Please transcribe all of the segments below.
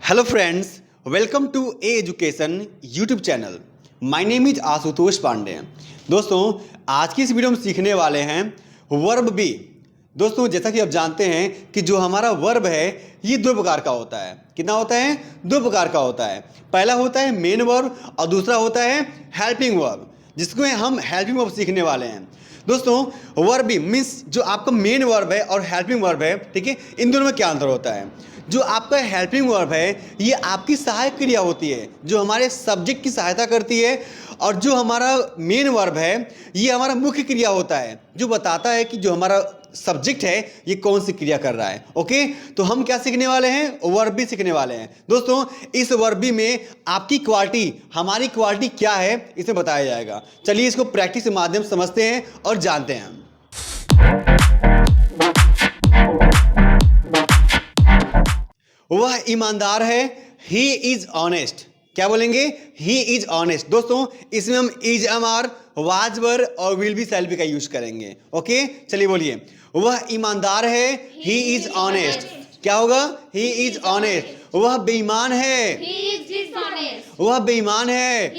Hello friends, welcome to a education YouTube channel. My name is Ashutosh Pandey. दोस्तों, आज की इस वीडियो में सीखने वाले हैं वर्ब बी। दोस्तों, जैसा कि आप जानते हैं कि जो हमारा वर्ब है ये दो प्रकार का होता है। कितना होता है? दो प्रकार का होता है। पहला होता है मेन वर्ब और दूसरा होता है हेल्पिंग वर्ब, जिसको हम हेल्पिंग वर्ब सीखने वाले हैं। दोस्तों, वर्ब बी मीन्स जो आपका मेन वर्ब है और हेल्पिंग वर्ब है, ठीक है, इन दोनों में क्या अंतर होता है? जो आपका हेल्पिंग वर्ब है ये आपकी सहायक क्रिया होती है जो हमारे सब्जेक्ट की सहायता करती है, और जो हमारा मेन वर्ब है ये हमारा मुख्य क्रिया होता है जो बताता है कि जो हमारा सब्जेक्ट है ये कौन सी क्रिया कर रहा है। ओके, तो हम क्या सीखने वाले हैं? वर्ब बी सीखने वाले हैं। दोस्तों, इस वर्ब बी में आपकी क्वालिटी, हमारी क्वालिटी क्या है इसमें बताया जाएगा। चलिए इसको प्रैक्टिस के माध्यम से समझते हैं और जानते हैं। वह ईमानदार है, ही इज ऑनेस्ट। क्या बोलेंगे? He is honest. दोस्तों, इसमें हम is, am are, was were और विल बी, शैल बी का यूज करेंगे। ओके, चलिए बोलिए। वह ईमानदार है, ही इज ऑनेस्ट। क्या होगा? ही इज ऑनेस्ट। वह बेईमान है, वह बेईमान है।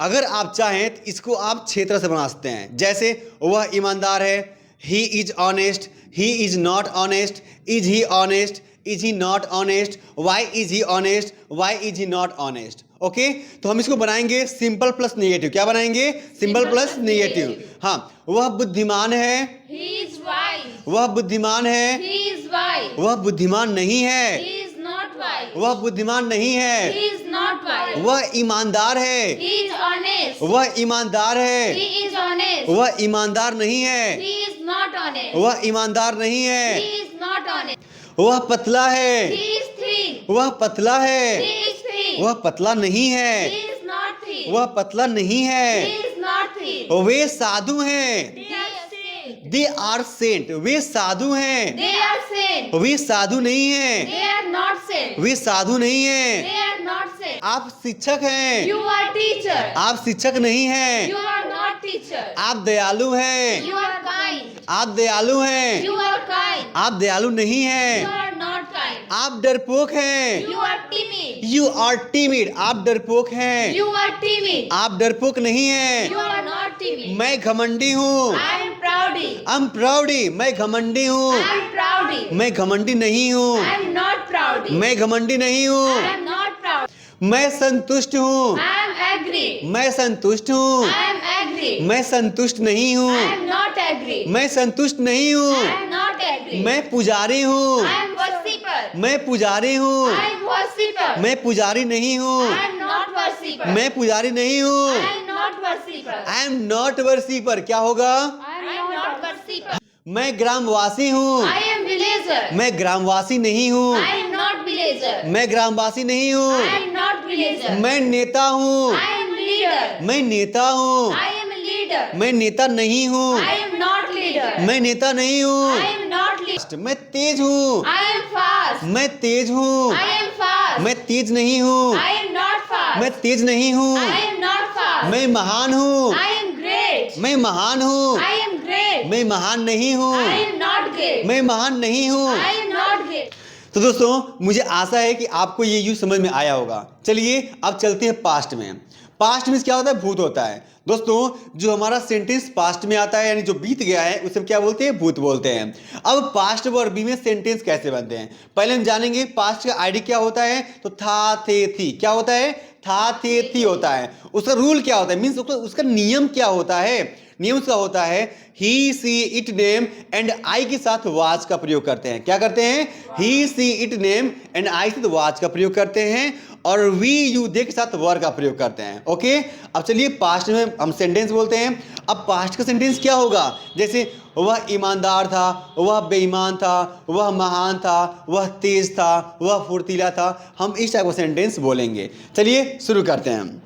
अगर आप चाहें तो इसको आप 6 तरह से बना सकते हैं। जैसे वह ईमानदार है, he is honest, he is not honest, is he honest, is he not honest, why is he honest, why is he not honest. Okay, तो हम इसको बनाएंगे सिंपल प्लस नेगेटिव। क्या बनाएंगे? Simple plus negative. हाँ, वह बुद्धिमान है, He is wise. वह बुद्धिमान है, He is wise. वह बुद्धिमान नहीं है, He is not wise. वह बुद्धिमान नहीं है। He is not wise. वह ईमानदार है, He is honest. वह ईमानदार है, He is honest. वह ईमानदार नहीं है, He is not honest. वह ईमानदार नहीं है। He is not honest. वह पतला है, He is thin. वह पतला है, He is thin. वह पतला नहीं है, He is not thin. वह पतला नहीं He है। is not thin. वे साधु हैं, They are saint. They are saint. वे साधु हैं, They are saint. वे साधु नहीं हैं, They are not saint. वे साधु नहीं हैं। They are not saint. आप शिक्षक हैं, You are teacher. आप शिक्षक नहीं हैं। You are not teacher. आप दयालु हैं, You are kind. आप दयालु हैं, You are kind. आप दयालु नहीं You हैं। are not kind. आप डरपोक हैं, You are timid. You are timid. आप डरपोक हैं, You are timid. आप डरपोक नहीं हैं। You are not timid. मैं घमंडी हूँ, I am proudy. I am proudy. मैं घमंडी हूँ, I am proudy. मैं घमंडी नहीं हूँ, I am not proudy. मैं घमंडी नहीं I हूँ। am not proud. मैं संतुष्ट हूँ, I am agree. मैं संतुष्ट हूँ, I am agree. मैं संतुष्ट नहीं हूँ, I am not agree. मैं संतुष्ट नहीं हूँ। I am not agree. मैं पुजारी हूँ, I am worshipper. मैं पुजारी हूँ, I am worshipper. मैं पुजारी नहीं हूँ, I am not worshipper. मैं पुजारी नहीं I हूँ। am not worshipper. I am not worshipper. क्या होगा? I am not worshipper. मैं ग्रामवासी हूँ, I am villager. मैं ग्रामवासी नहीं हूँ, I am not villager. मैं ग्रामवासी नहीं I हूँ। am not villager. मैं नेता हूँ, I am leader. मैं नेता हूँ, I am leader. मैं नेता नहीं हूँ, I am not leader. मैं नेता नहीं हूँ। I am not leader. मैं तेज हूँ, I am fast. मैं तेज हूँ, I am fast. मैं तेज नहीं हूँ, I am not fast. मैं तेज नहीं हूँ। I am not fast. मैं महान हूँ, I am great. मैं महान हूँ, I am great. मैं महान नहीं हूँ, I am not great. मैं महान नहीं हूँ। I am not great. तो दोस्तों, मुझे आशा है कि आपको ये यूज समझ में आया होगा। चलिए अब चलते हैं पास्ट में। पास्ट में क्या होता है? भूत होता है। दोस्तों, जो हमारा सेंटेंस पास्ट में आता है यानी जो बीत गया है उसे हम क्या बोलते हैं? भूत बोलते हैं। अब पास्ट वर्ब बी में सेंटेंस कैसे बनते हैं पहले हम जानेंगे। पास्ट का आईडी क्या होता है? तो था, थे, थी। क्या होता है? था, थे, थी होता है। उसका रूल क्या होता है? मीन्स उसका नियम क्या होता है? नियम उसका होता है ही, सी, इट, नेम एंड आई के साथ वाज का प्रयोग करते हैं। क्या करते हैं? ही, सी, इट, नेम एंड आई से वाज का प्रयोग करते हैं, और वी, यू, दे के साथ वर का प्रयोग करते हैं। ओके, अब चलिए पास्ट में हम सेंटेंस बोलते हैं। अब पास्ट का सेंटेंस क्या होगा? जैसे वह ईमानदार था, वह बेईमान था, वह महान था, वह तेज था, वह फुर्तीला था। हम इस टाइप का सेंटेंस बोलेंगे। चलिए शुरू करते हैं।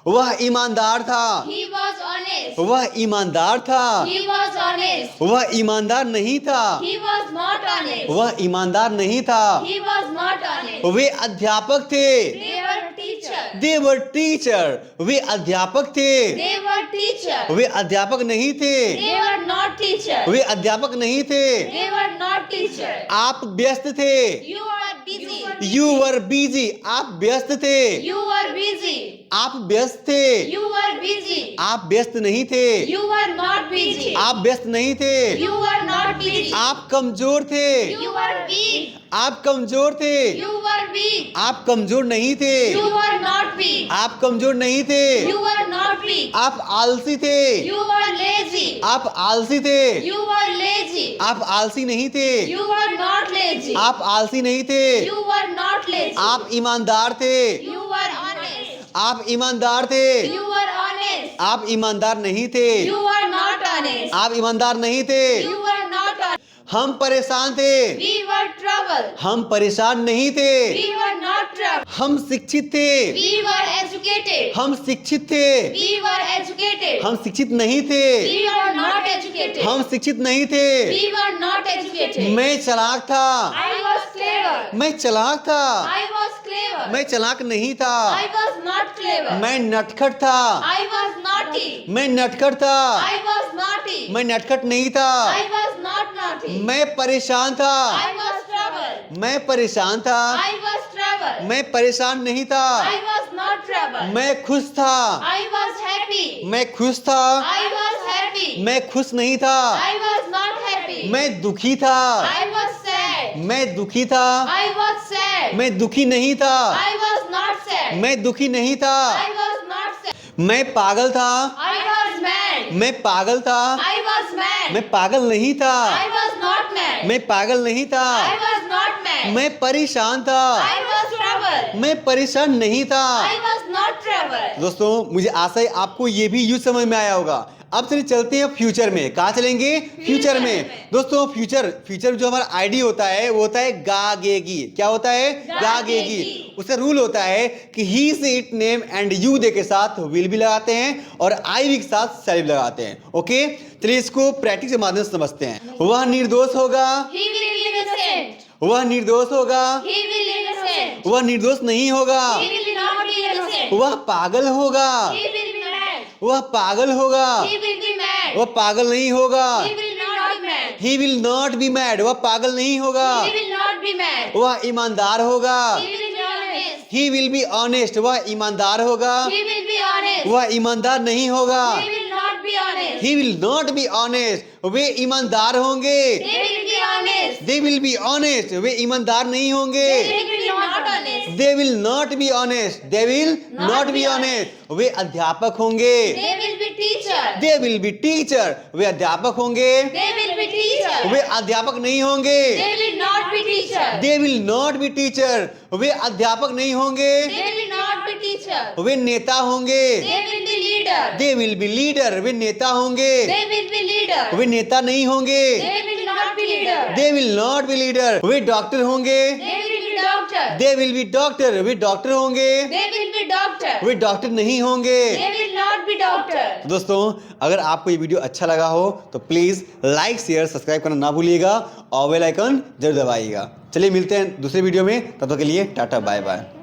वह ईमानदार था, He was honest. वह ईमानदार था, He was honest. वह ईमानदार नहीं था, He was not honest. वह ईमानदार नहीं था। He was not honest. वे अध्यापक थे, They were teacher. They were teacher. वे अध्यापक थे, They were teacher. वे अध्यापक नहीं थे, They were not teacher. वे अध्यापक नहीं थे। They were not teacher. आप व्यस्त थे, You are busy. You were busy, आप व्यस्त थे, You were busy. आप व्यस्त थे, You were busy. आप व्यस्त नहीं थे, You were not busy. आप व्यस्त नहीं थे, You were not busy. आप कमजोर थे, You were weak. आप कमजोर थे, You were weak. आप कमजोर नहीं थे, You were not weak. आप कमजोर नहीं थे, You were not weak. आप आलसी थे, You were lazy. आप आलसी थे, You were lazy. आप आलसी नहीं थे, You were not lazy. आप आलसी नहीं थे, You were not lazy. आप ईमानदार थे, You were honest. आप ईमानदार थे, You were honest. आप ईमानदार नहीं थे, You were not honest. आप ईमानदार नहीं थे, You were not honest. हम परेशान थे, We were troubled. हम परेशान नहीं थे, We were not troubled. हम शिक्षित थे, We were educated. हम शिक्षित थे, We were educated. हम शिक्षित नहीं थे, We were not educated. हम शिक्षित नहीं थे, We were not educated. मैं चालाक था, I was clever. मैं चालाक था, I was clever. मैं चालाक नहीं था, I was not clever. मैं नटखट था, I was naughty. मैं नटखट था, I was naughty. मैं नटखट नहीं था, I was not naughty. मैं परेशान था, I was troubled. मैं परेशान था, I was troubled. मैं परेशान नहीं था, I was not troubled. मैं खुश था, I was happy. मैं खुश था, I was happy. मैं खुश नहीं था, I was not happy. मैं दुखी था, I was sad. मैं दुखी था, I was sad. मैं दुखी नहीं था, I was not sad. मैं दुखी नहीं था, I was not sad. मैं पागल था, I was mad. मैं पागल था, I was mad. मैं पागल नहीं था, I was not mad. मैं पागल नहीं था, I was not mad. मैं परेशान था, I was troubled. मैं परेशान नहीं था। I was not troubled. दोस्तों मुझे आशा है आपको ये भी यूज समझ में आया होगा। अब चलिए चलते हैं फ्यूचर में। कहाँ चलेंगे? फ्यूचर में। दोस्तों फ्यूचर जो हमारा आईडी होता है वो होता है गागेगी। क्या होता है? गागेगी। उसका रूल होता है कि ही से it name and you they के साथ विल भी लगाते हैं और आई भी के साथ सेल्फ लगाते हैं। ओके, चलिए इसको प्रैक्टिस के माध्यम से समझते हैं। वह निर्दोष होगा, He will be innocent. वह निर्दोष होगा, He will be innocent. वह निर्दोष नहीं होगा, He will not be innocent. वह पागल होगा, He will be mad. वह पागल होगा, He will be mad. वह पागल नहीं होगा, He will not be mad. He will not B mad, वह पागल नहीं होगा, He will not be mad. वह ईमानदार होगा, He will be honest. He will be honest, वह ईमानदार होगा, He will be honest. वह ईमानदार नहीं होगा, He will not be honest. He will not be honest, वे ईमानदार होंगे, They will be honest. They will be honest, वे ईमानदार नहीं होंगे, They will be not honest. They will not be honest, they will not be honest, वे अध्यापक होंगे, They will be teacher. They will be teacher, वे अध्यापक होंगे, They will be teacher. वे अध्यापक नहीं होंगे, They will not be teacher. They will not be teacher, वे अध्यापक नहीं होंगे, They will not be teacher. वे नेता होंगे, They will be leader. They will be leader, वे नेता होंगे, They will be leader. वे नेता नहीं होंगे, They will not be leader. They will not B leader, way doctor होंगे, They will be doctor. They will B doctor, way doctor होंगे, They will be doctor. Way doctor नहीं होंगे। They will not be doctor. दोस्तों अगर आपको ये video अच्छा लगा हो तो प्लीज लाइक शेयर सब्सक्राइब करना ना भूलिएगा और बेल आइकन जरूर दबाइएगा। चलिए मिलते हैं दूसरे वीडियो में, तब तक के लिए टाटा बाय बाय।